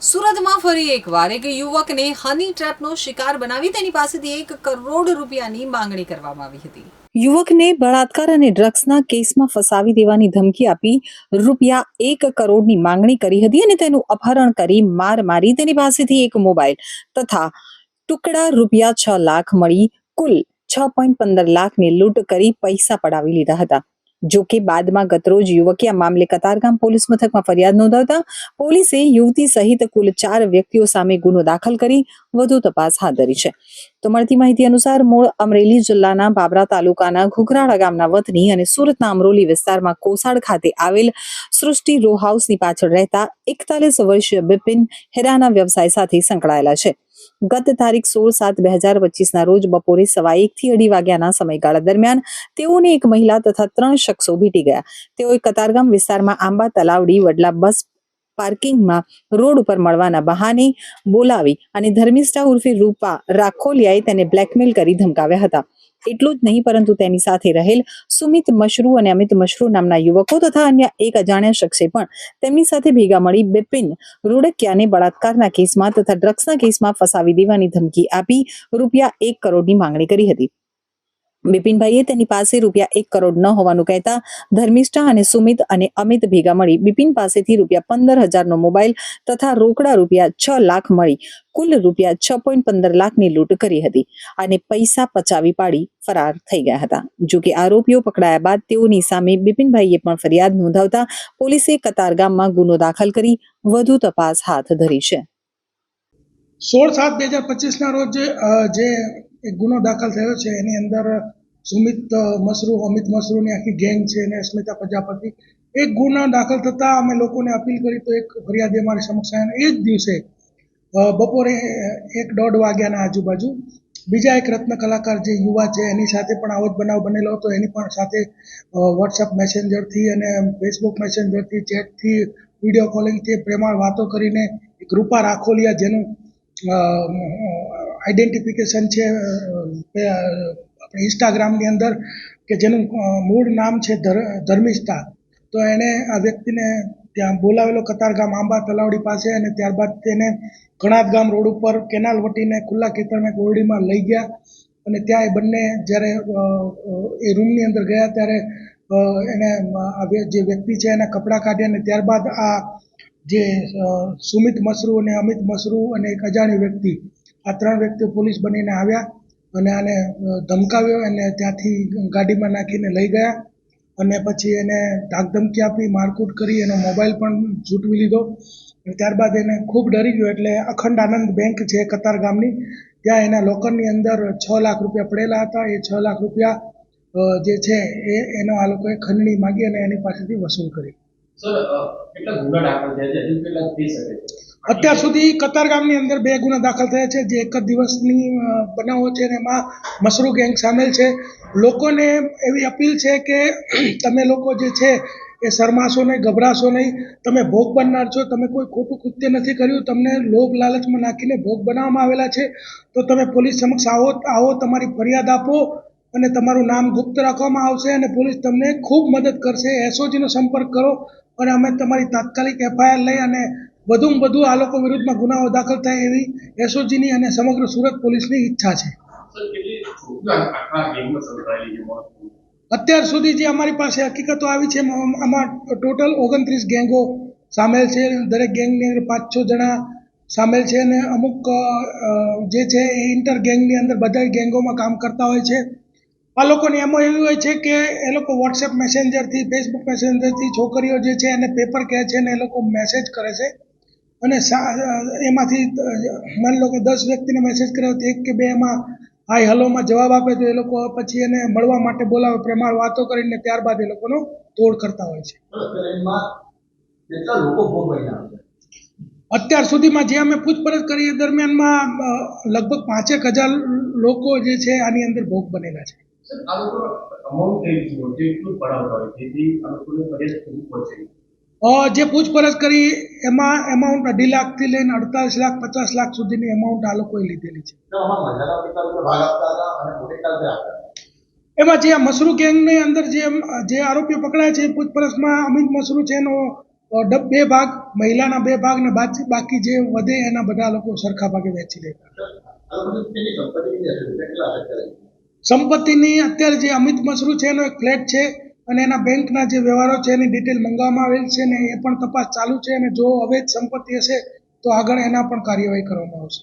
સુરતમાં ફરી એકવાર એક યુવકને હની ટ્રેપનો શિકાર બનાવી તેની પાસેથી 1 કરોડ રૂપિયાની માંગણી કરવામાં આવી હતી. યુવકને બળાત્કાર અને ડ્રગ્સના કેસમાં ફસાવી દેવાની ધમકી આપી રૂપિયા 1 કરોડની માંગણી કરી હતી અને તેનું અપહરણ કરી માર મારી તેની પાસેથી એક મોબાઈલ તથા ટુકડા રૂપિયા 6 લાખ મળી કુલ 6.15 લાખની લૂંટ કરી પૈસા પડાવી લીધા હતા. જો કે બાદમાં ગતરોજ યુવકે આ મામલે કતારગામ પોલીસ મથકમાં ફરિયાદ નોંધાવતા પોલીસે યુવતી સહિત કુલ 4 વ્યક્તિઓ સામે ગુનો દાખલ કરી વધુ તપાસ હાથ ધરી છે. તો મળતી માહિતી અનુસાર મૂળ અમરેલી જિલ્લાના બાબરા તાલુકાના ઘુઘરાળા ગામના વતની અને સુરતના અમરોલી વિસ્તારમાં કોસાડ ખાતે આવેલ સૃષ્ટિ રો હાઉસની પાછળ રહેતા 41 વર્ષીય બિપિન હેરાના વ્યવસાય સાથે સંકળાયેલા છે. ગત તારીખ 16/7/2025 રોજ બપોરે 1:15 થી 2:30 વાગ્યાના સમયગાળા દરમિયાન તેઓને એક મહિલા તથા 3 શખ્સો ભેટી ગયા. તેઓએ કતારગામ વિસ્તારમાં આંબા તલાવડી વડલા બસ પાર્કિંગમાં રોડ ઉપર મળવાના બહાને બોલાવી અને ધર્મિષ્ઠા ઉર્ફે રૂપા રાખોલિયાએ તેને બ્લેકમેલ કરી ધમકાવ્યા હતા. એટલું જ નહીં પરંતુ તેની સાથે રહેલ સુમિત મશરૂ અને અમિત મશરૂ નામના યુવકો તથા અન્ય એક અજાણ્યા શખ્સે પણ તેમની સાથે ભેગા મળી બિપિન રોડકિયાને બળાત્કારના કેસમાં તથા ડ્રગ્સના કેસમાં ફસાવી દેવાની ધમકી આપી રૂપિયા 1 કરોડની માંગણી કરી હતી. બિપિનભાઈએ તેની પાસે રૂપિયા 1 કરોડ ન હોવાનું કહેતા ધર્મિષ્ઠા અને સુમિત અને અમિત ભેગા મળી બિપિન પાસેથી રૂપિયા 15,000નો મોબાઈલ તથા રોકડા રૂપિયા 6 લાખ મળી કુલ રૂપિયા 6.15 લાખની લૂંટ કરી હતી અને પૈસા પચાવી પાડી ફરાર થઈ ગયા હતા. જો કે આરોપીઓ પકડાયા બાદ તેઓની સામે બિપિનભાઈએ પણ ફરિયાદ નોંધાવતા પોલીસે કતારગામમાં ગુનો દાખલ કરી વધુ તપાસ હાથ ધરી છે. 16/7/2025 રોજ જે એક ગુનો દાખલ થયો છે એની અંદર સુમિત મશરૂ, અમિત મશરૂની આખી ગેંગ છે અને અસ્મિતા પ્રજાપતિ એક ગુનો દાખલ થતાં અમે લોકોને અપીલ કરી તો એક ફરિયાદી અમારી સમક્ષ આવ્યા. એ જ દિવસે બપોરે 1-1:30 વાગ્યાના આજુબાજુ બીજા એક રત્ન કલાકાર જે યુવા છે એની સાથે પણ આવો જ બનાવ બનેલો હતો. એની પણ સાથે વોટ્સઅપ મેસેન્જરથી અને ફેસબુક મેસેન્જરથી ચેટથી વિડીયો કોલિંગથી પ્રેમાળ વાતો કરીને એક રૂપા રાખોલિયા જેનું આઈડેન્ટિફિકેશન છે આપણે ઇન્સ્ટાગ્રામની અંદર કે જેનું મૂળ નામ છે ધર્મિષ્ઠા, તો એણે આ વ્યક્તિને ત્યાં બોલાવેલો કતારગામ આંબા તલાવડી પાસે અને ત્યારબાદ તેને ઘણાદ ગામ રોડ ઉપર કેનાલ વટીને ખુલ્લા ખેતરમાં ઓરડીમાં લઈ ગયા અને ત્યાં એ બંને જ્યારે એ રૂમની અંદર ગયા ત્યારે એને જે વ્યક્તિ છે એના કપડાં કાઢ્યા અને ત્યારબાદ આ જે સુમિત મશરૂ અને અમિત મશરૂ અને એક અજાણી વ્યક્તિ, આ 3 વ્યક્તિઓ પોલીસ બનીને આવ્યા અને આને ધમકાવ્યો અને ત્યાંથી ગાડીમાં નાખીને લઈ ગયા અને પછી એને ધાકધમકી આપી, મારકૂટ કરી, એનો મોબાઈલ પણ ઝૂંટવી લીધો. ત્યારબાદ એને ખૂબ ડરી ગયો એટલે અખંડ આનંદ બેંક છે કતારગામની, ત્યાં એના લોકરની અંદર 6 લાખ રૂપિયા પડેલા હતા. એ 6 લાખ રૂપિયા જે છે એનો આ લોકોએ ખંડણી માગી અને એની પાસેથી વસૂલ કરી. અત્યાર સુધી કતારગામની અંદર 2 ગુના દાખલ થયા છે જે એક જ દિવસની બનાવો છે અને એમાં મશરૂ ગેંગ સામેલ છે. લોકોને એવી અપીલ છે કે તમે લોકો જે છે એ શરમાશો નહીં, ગભરાશો નહીં. તમે ભોગ બનનાર છો, તમે કોઈ ખોટું કૃત્ય નથી કર્યું, તમને લોભ લાલચમાં નાખીને ભોગ બનાવવામાં આવેલા છે, તો તમે પોલીસ સમક્ષ આવો, તમારી ફરિયાદ આપો અને તમારું નામ ગુપ્ત રાખવામાં આવશે અને પોલીસ તમને ખૂબ મદદ કરશે. એસઓજીનો સંપર્ક કરો અને અમે તમારી તાત્કાલિક એફઆઈઆર લઈ અને વધુમાં વધુ આ લોકો વિરુદ્ધમાં ગુનાઓ દાખલ થાય એવી એસઓજીની અને સમગ્ર સુરત પોલીસની ઈચ્છા છે. અત્યાર સુધી જે અમારી પાસે હકીકતો આવી છે આમાં ટોટલ 29 ગેંગો સામેલ છે. દરેક ગેંગની અંદર 5-6 જણા સામેલ છે અને અમુક જે છે એ ઇન્ટર ગેંગની અંદર બધા ગેંગોમાં કામ કરતા હોય છે. આ લોકોને એમાં એવું હોય છે કે એ લોકો વોટ્સએપ મેસેન્જરથી, ફેસબુક મેસેન્જરથી છોકરીઓ જે છે એને પેપર કહે છે અને એ લોકો મેસેજ કરે છે અને એમાંથી માની લો કે 10 વ્યક્તિને મેસેજ કર્યો તો 1 કે 2 એમાં હાય હલોમાં જવાબ આપે તો એ લોકો પછી એને મળવા માટે બોલાવે, પ્રેમાળ વાતો કરીને ત્યારબાદ એ લોકોનો તોડ કરતા હોય છે. અત્યાર સુધીમાં જે અમે પૂછપરછ કરી એ દરમિયાનમાં લગભગ 5,000 લોકો જે છે આની અંદર ભોગ બનેલા છે. જે પૂછપરછ કરી એમાં એમાઉન્ટ 2.5 લાખથી લઈને 48 લાખ 50 લાખ સુધીની એમાઉન્ટ આ લોકોએ લીધેલી છે. એમાં જે મશરૂ ગેંગની અંદર જે આરોપીઓ પકડાય છે પૂછપરછમાં અમિત મશરૂ છે એનો બે ભાગ મહિલાના 2 ભાગ ને બાકી જે વધે એના બધા લોકો સરખા ભાગે વેચી લેતા. સંપત્તિની અત્યારે જે અમિત મસરૂ છે એનો એક ફ્લેટ છે અને એના બેંકના જે વ્યવહારો છે એની ડિટેલ મંગાવવામાં આવેલ છે ને એ પણ તપાસ ચાલુ છે અને જો અવૈધ સંપત્તિ હશે તો આગળ એના પણ કાર્યવાહી કરવામાં આવશે.